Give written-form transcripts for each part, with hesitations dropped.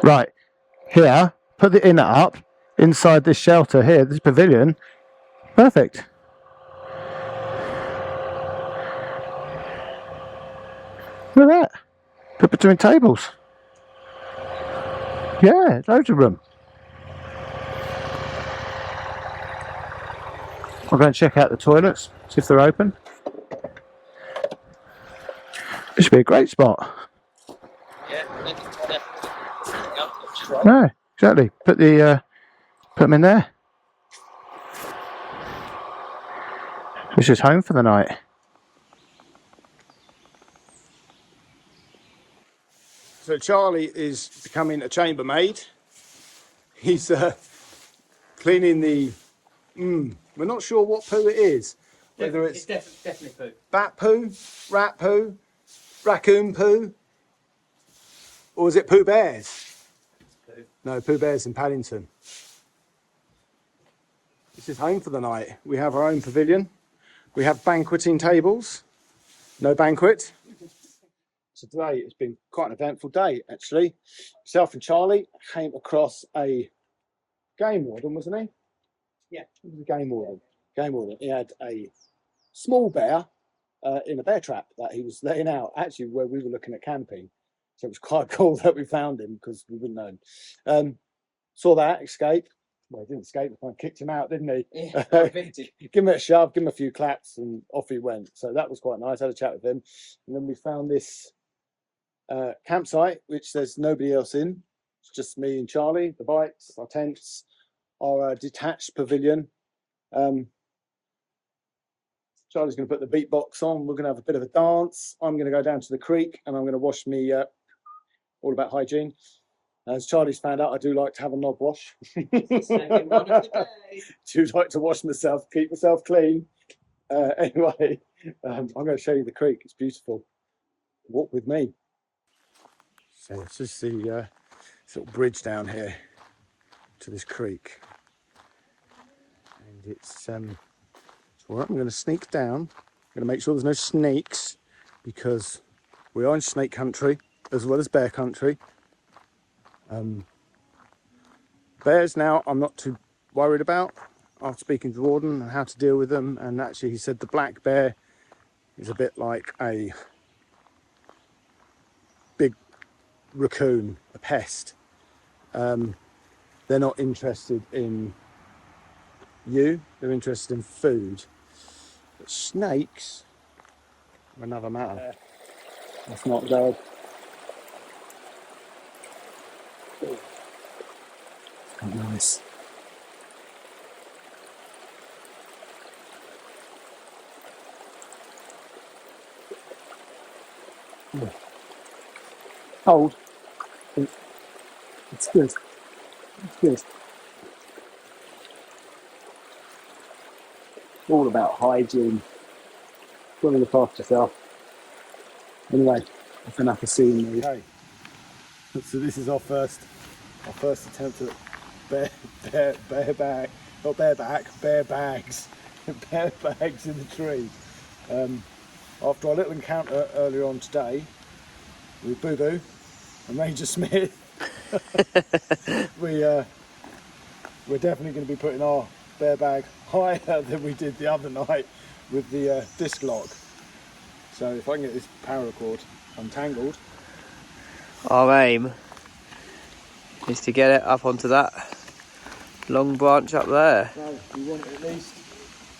Right, here, put the inner up inside this shelter here, this pavilion. Perfect. Look at that. Put between tables. Yeah, loads of room. I'll go and check out the toilets, see if they're open. This should be a great spot. No, exactly. Put them in there. This is home for the night. So Charlie is becoming a chambermaid. He's cleaning the. We're not sure what poo it is. Whether it's definitely poo. bat poo, rat poo, raccoon poo, or is it Pooh Bears? Poo. No, Pooh Bears in Paddington. This is home for the night. We have our own pavilion. We have banqueting tables. No banquet. So today it's been quite an eventful day, actually. Myself and Charlie came across a game warden, wasn't he? Yeah. He was a game warden. Game warden. He had a small bear in a bear trap that he was letting out, actually, where we were looking at camping. So it was quite cool that we found him because we wouldn't know him. Saw that, escape. Well, he didn't escape, I kicked him out, didn't he? Yeah, Give him a shove, give him a few claps, and off he went. So that was quite nice. I had a chat with him. And then we found this campsite, which there's nobody else in. It's just me and Charlie, the bikes, our tents, our detached pavilion. Charlie's going to put the beatbox on. We're going to have a bit of a dance. I'm going to go down to the creek and I'm going to wash me, all about hygiene. As Charlie's found out, I do like to have a knob wash. Do like to wash myself, keep myself clean. Anyway, I'm going to show you the creek. It's beautiful. Walk with me. So it's just the little bridge down here to this creek. And it's all right. I'm going to sneak down. I'm going to make sure there's no snakes because we are in snake country as well as bear country. Bears now I'm not too worried about after speaking to the warden and how to deal with them, and actually he said the black bear is a bit like a big raccoon, a pest. They're not interested in you, they're interested in food. But snakes are another matter. That's not good. Quite nice. Cold. It's good. It's good. All about hygiene. Got to look after yourself. Anyway, that's enough of seeing me. Okay. So this is our first attempt at bear bags in the tree. After our little encounter earlier on today with Boo Boo and Ranger Smith, we're definitely going to be putting our bear bag higher than we did the other night with the disc lock. So if I can get this paracord untangled. Our aim is to get it up onto that long branch up there. So we want it at least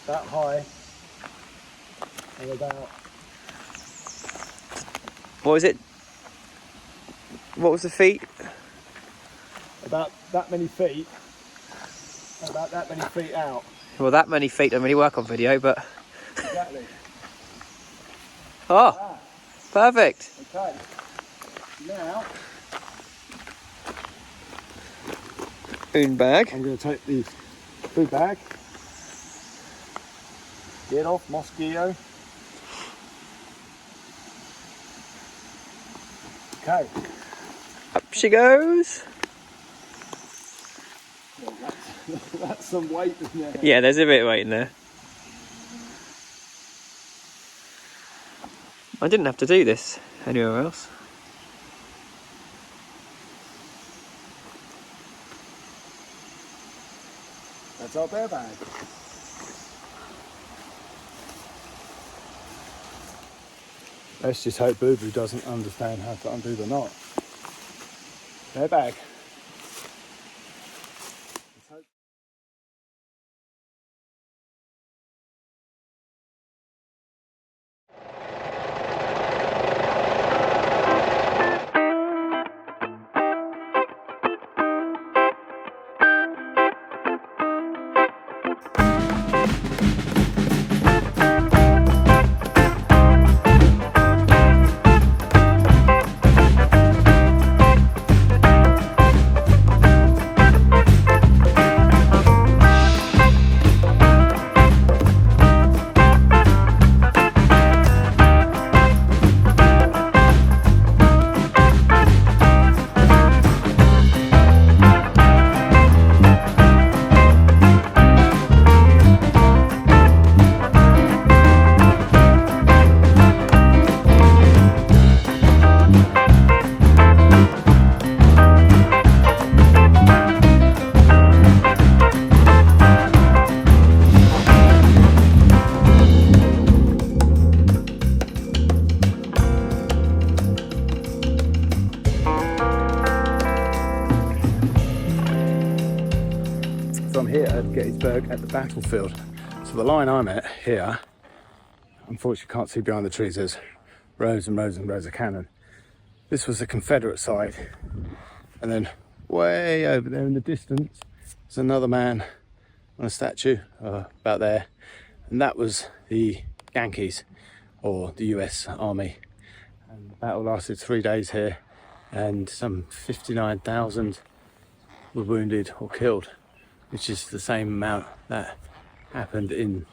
that high and about... What was it? What was the feet? about that many feet. About that many feet out. Well, that many feet don't really work on video, but... Exactly. Oh, Ah, perfect. okay. Now Spoon bag. I'm going to take the food bag. Get off, mosquito. Okay. Up she goes. Well, that's some weight in there. Yeah, there's a bit of weight in there. I didn't have to do this anywhere else. That's our bear bag. Let's just hope Boo Boo doesn't understand how to undo the knot. Bear bag. Let's hope. So I'm here at Gettysburg at the battlefield. So the line I'm at here, unfortunately can't see behind the trees, there's rows and rows and rows of cannon. This was the Confederate side. And then way over there in the distance, there's another man on a statue about there. And that was the Yankees, or the US Army. And the battle lasted 3 days here, and some 59,000 were wounded or killed, which is the same amount that happened in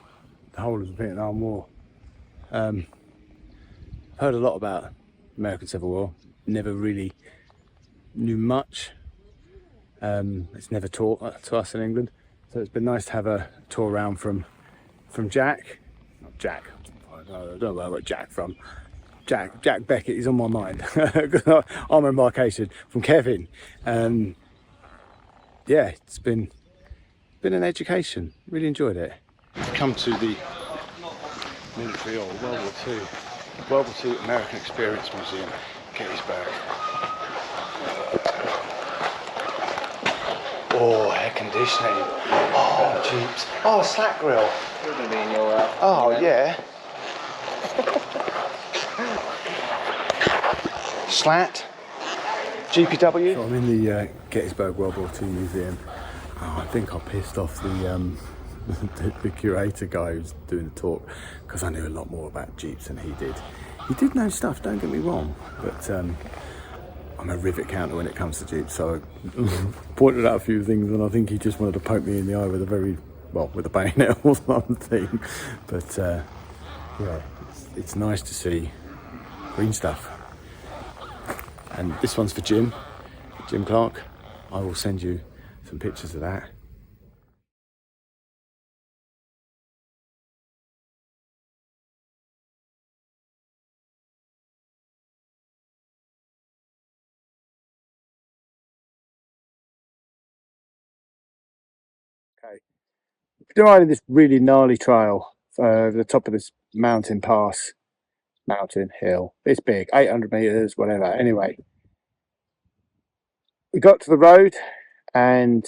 the whole of the Vietnam War. Heard a lot about the American Civil War, never really knew much. It's never taught to us in England, so it's been nice to have a tour around from Jack. Not Jack, I don't know where I got Jack from. Jack Beckett is on my mind. Armour embarkation from Kevin. Yeah, it's been an education. Really enjoyed it. Come to the military or World War II American Experience Museum, Gettysburg. Oh, air conditioning. Oh, Jeeps. Oh, slack grill. You're going to be in your... Oh, yeah. Slat. GPW. So I'm in the Gettysburg World War II Museum. Oh, I think I pissed off the curator guy who's doing the talk, because I knew a lot more about Jeeps than he did. He did know stuff, don't get me wrong, but I'm a rivet counter when it comes to Jeeps, so I pointed out a few things, and I think he just wanted to poke me in the eye with with a bayonet or something. But yeah, it's nice to see green stuff. And this one's for Jim Clark. I will send you some pictures of that. Okay, we're riding this really gnarly trail the top of this mountain hill. It's big, 800 meters, whatever. Anyway, we got to the road, and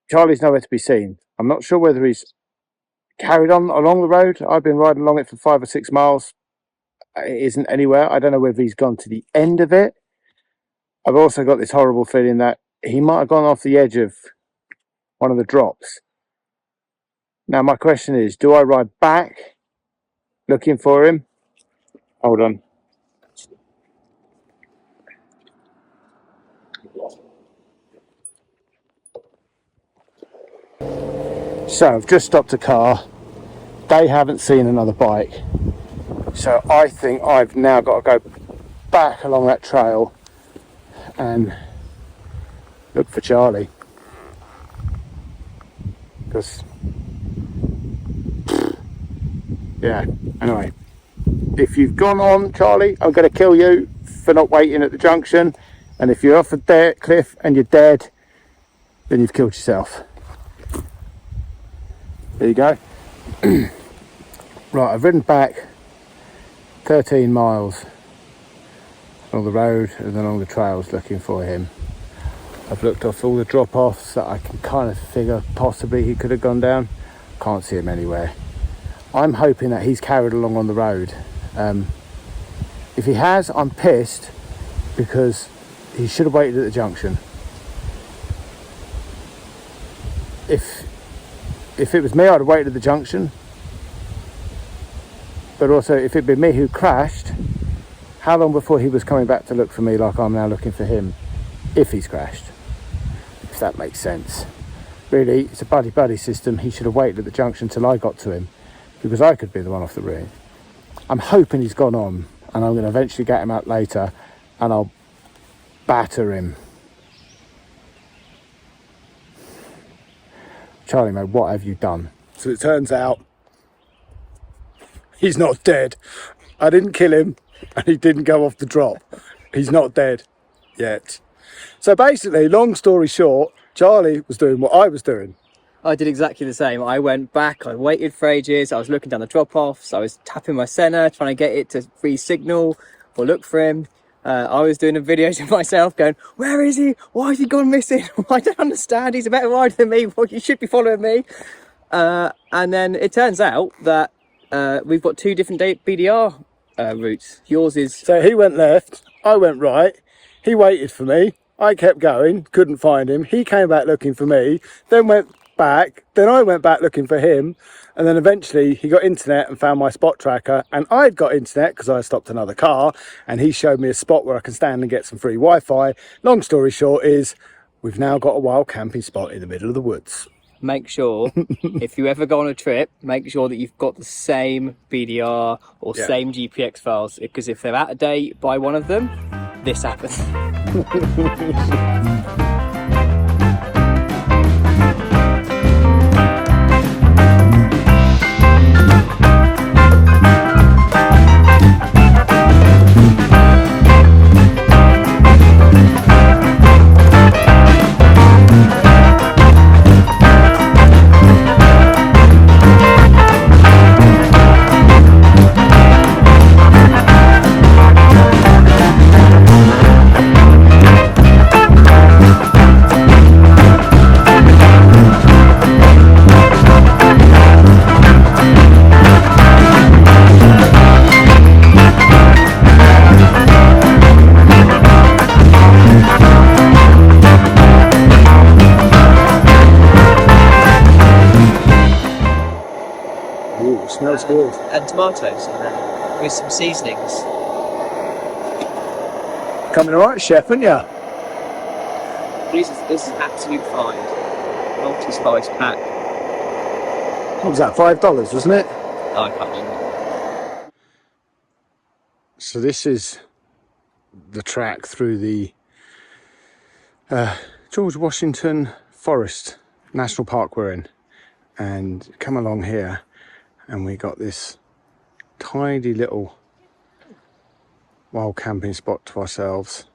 Charlie's nowhere to be seen. I'm not sure whether he's carried on along the road. I've been riding along it for 5 or 6 miles. It isn't anywhere. I don't know whether he's gone to the end of it. I've also got this horrible feeling that he might have gone off the edge of one of the drops. Now my question is, do I ride back looking for him? Hold on. So I've just stopped a car. They haven't seen another bike. So I think I've now got to go back along that trail and look for Charlie. Because, yeah, anyway. If you've gone on, Charlie, I'm going to kill you for not waiting at the junction. And if you're off the cliff and you're dead, then you've killed yourself. There you go. Right, I've ridden back 13 miles along the road and then along the trails looking for him. I've looked off all the drop-offs that I can kind of figure possibly he could have gone down. Can't see him anywhere. I'm hoping that he's carried along on the road. If he has, I'm pissed because he should have waited at the junction. If it was me, I'd have waited at the junction. But also, if it'd been me who crashed, how long before he was coming back to look for me like I'm now looking for him, if he's crashed? If that makes sense. Really, it's a buddy-buddy system. He should have waited at the junction till I got to him, because I could be the one off the road. I'm hoping he's gone on, and I'm going to eventually get him out later, and I'll batter him. Charlie, mate, what have you done? So it turns out he's not dead. I didn't kill him, and he didn't go off the drop. He's not dead yet. So basically, long story short, Charlie was doing what I was doing. I did exactly the same. I went back, I waited for ages, I was looking down the drop-offs, I was tapping my centre, trying to get it to re-signal or look for him. I was doing a video to myself going, where is he? Why has he gone missing? I don't understand, he's a better rider than me, well, you should be following me. And then it turns out that we've got two different BDR routes. Yours is... So he went left, I went right, he waited for me, I kept going, couldn't find him, he came back looking for me, then went back, then I went back looking for him, and then eventually he got internet and found my spot tracker, and I'd got internet because I stopped another car, and he showed me a spot where I can stand and get some free Wi-Fi. Long story short is, we've now got a wild camping spot in the middle of the woods. Make sure, if you ever go on a trip, make sure that you've got the same BDR or same GPX files, because if they're out of date by one of them, this happens. Smells good. And tomatoes with some seasonings. Coming alright, chef, aren't you? This is absolute find. Multi-spice pack. What was that, $5, wasn't it? Oh, I can't remember. So this is the track through the George Washington Forest National Park we're in. And come along here and we got this tiny little wild camping spot to ourselves.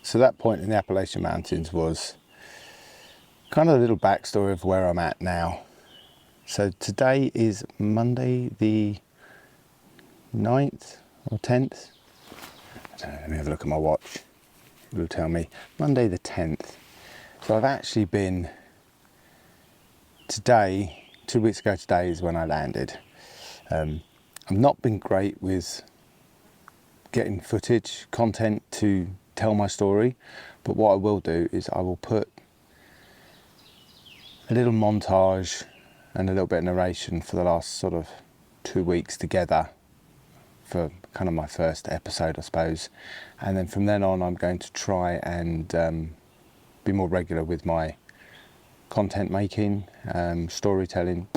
So that point in the Appalachian Mountains was kind of a little backstory of where I'm at now. So today is Monday the 9th or 10th. I don't know, let me have a look at my watch. It will tell me. Monday the 10th. So I've actually been, today, 2 weeks ago today is when I landed. I've not been great with getting footage, content to tell my story, but what I will do is I will put a little montage and a little bit of narration for the last sort of 2 weeks together for kind of my first episode, I suppose. And then from then on, I'm going to try and be more regular with my content making, storytelling,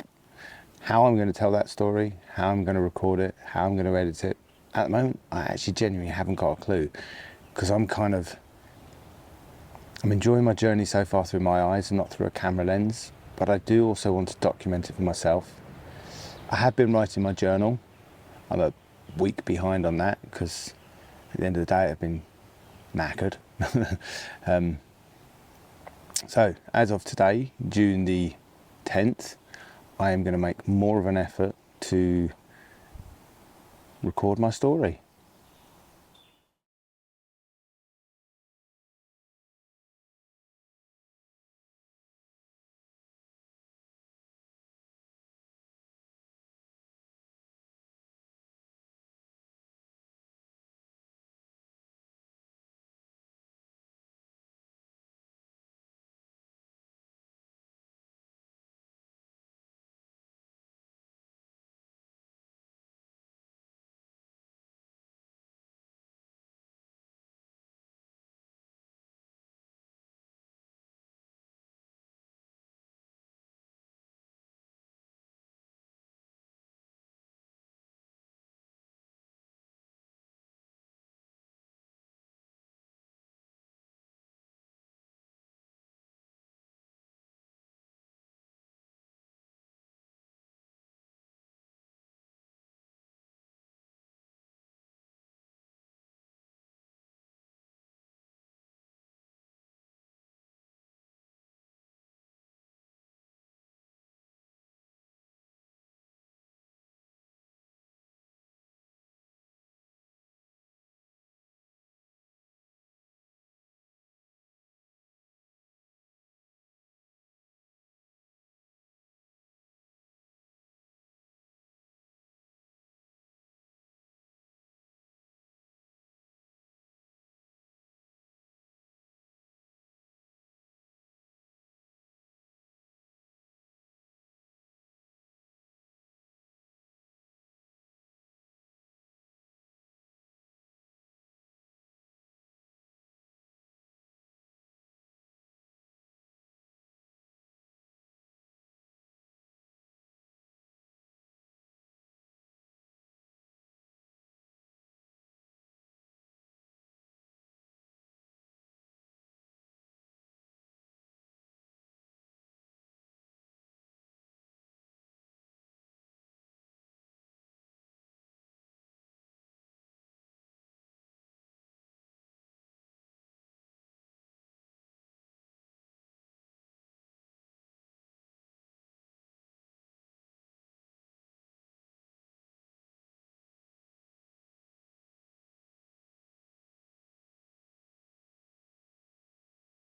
how I'm going to tell that story, how I'm going to record it, how I'm going to edit it. At the moment, I actually genuinely haven't got a clue, because I'm enjoying my journey so far through my eyes and not through a camera lens, but I do also want to document it for myself. I have been writing my journal. I'm a week behind on that because at the end of the day I've been knackered. So as of today, June the 10th, I am going to make more of an effort to record my story.